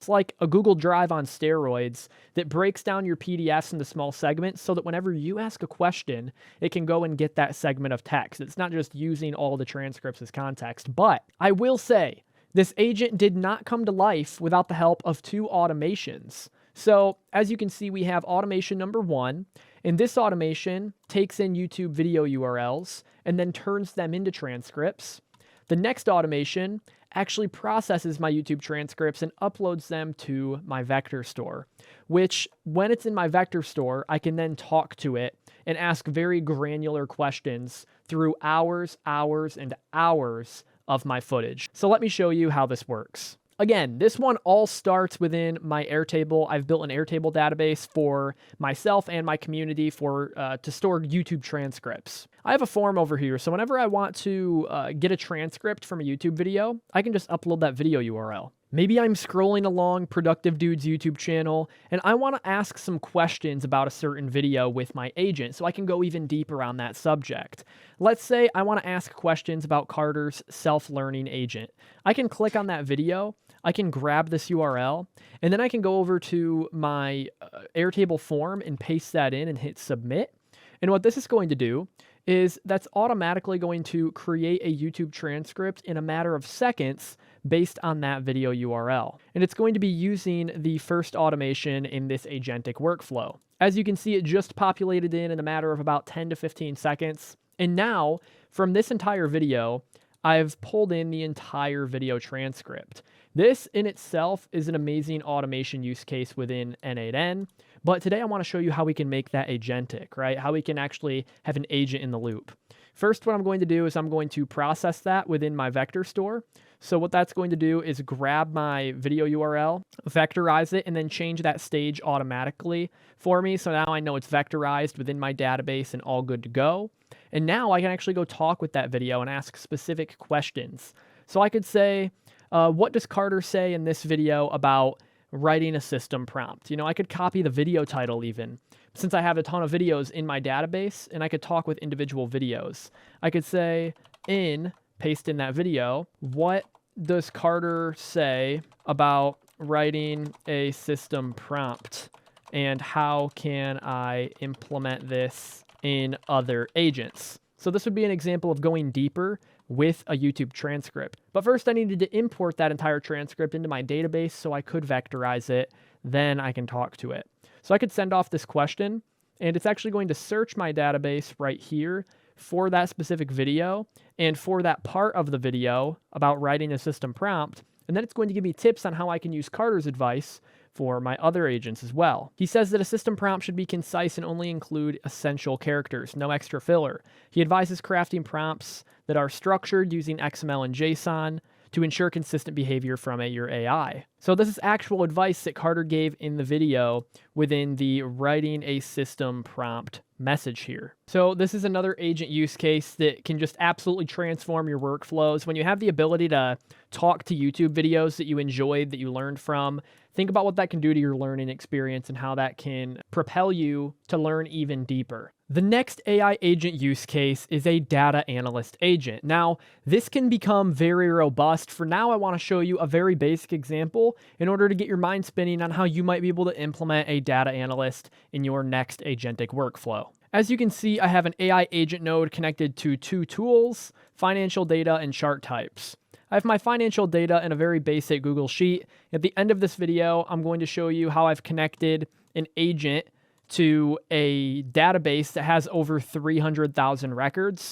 It's like a Google Drive on steroids that breaks down your PDFs into small segments so that whenever you ask a question, it can go and get that segment of text. It's not just using all the transcripts as context. But I will say, this agent did not come to life without the help of two automations. So as you can see, we have automation number one, and this automation takes in YouTube video URLs and then turns them into transcripts. The next automation actually processes my YouTube transcripts and uploads them to my vector store, which when it's in my vector store, I can then talk to it and ask very granular questions through hours and hours of my footage. So let me show you how this works. Again, this one all starts within my Airtable. I've built an Airtable database for myself and my community to store YouTube transcripts. I have a form over here, so whenever I want to get a transcript from a YouTube video, I can just upload that video URL. Maybe I'm scrolling along Productive Dude's YouTube channel, and I want to ask some questions about a certain video with my agent, so I can go even deeper on that subject. Let's say I want to ask questions about Carter's self-learning agent. I can click on that video, I can grab this URL, and then I can go over to my Airtable form and paste that in and hit submit. And what this is going to do is that's automatically going to create a YouTube transcript in a matter of seconds based on that video URL. And it's going to be using the first automation in this agentic workflow. As you can see, it just populated in a matter of about 10 to 15 seconds. And now, from this entire video, I've pulled in the entire video transcript. This in itself is an amazing automation use case within N8N, but today I want to show you how we can make that agentic, right? How we can actually have an agent in the loop. First, what I'm going to do is I'm going to process that within my vector store. So what that's going to do is grab my video URL, vectorize it, and then change that stage automatically for me. So now I know it's vectorized within my database and all good to go. And now I can actually go talk with that video and ask specific questions. So I could say, what does Carter say in this video about writing a system prompt? You know, I could copy the video title even, since I have a ton of videos in my database, and I could talk with individual videos. I could say paste in that video, what does Carter say about writing a system prompt, and how can I implement this in other agents? So this would be an example of going deeper with a YouTube transcript. But first I needed to import that entire transcript into my database so I could vectorize it, then I can talk to it. So I could send off this question, and it's actually going to search my database right here for that specific video and for that part of the video about writing a system prompt, and then it's going to give me tips on how I can use Carter's advice for my other agents as well. He says that a system prompt should be concise and only include essential characters, no extra filler. He advises crafting prompts that are structured using XML and JSON to ensure consistent behavior from your AI. So this is actual advice that Carter gave in the video within the writing a system prompt message here. So this is another agent use case that can just absolutely transform your workflows. When you have the ability to talk to YouTube videos that you enjoyed, that you learned from, think about what that can do to your learning experience and how that can propel you to learn even deeper. The next AI agent use case is a data analyst agent. Now, this can become very robust. For now, I want to show you a very basic example in order to get your mind spinning on how you might be able to implement a data analyst in your next agentic workflow. As you can see, I have an AI agent node connected to two tools, financial data and chart types. I have my financial data in a very basic Google Sheet. At the end of this video, I'm going to show you how I've connected an agent to a database that has over 300,000 records.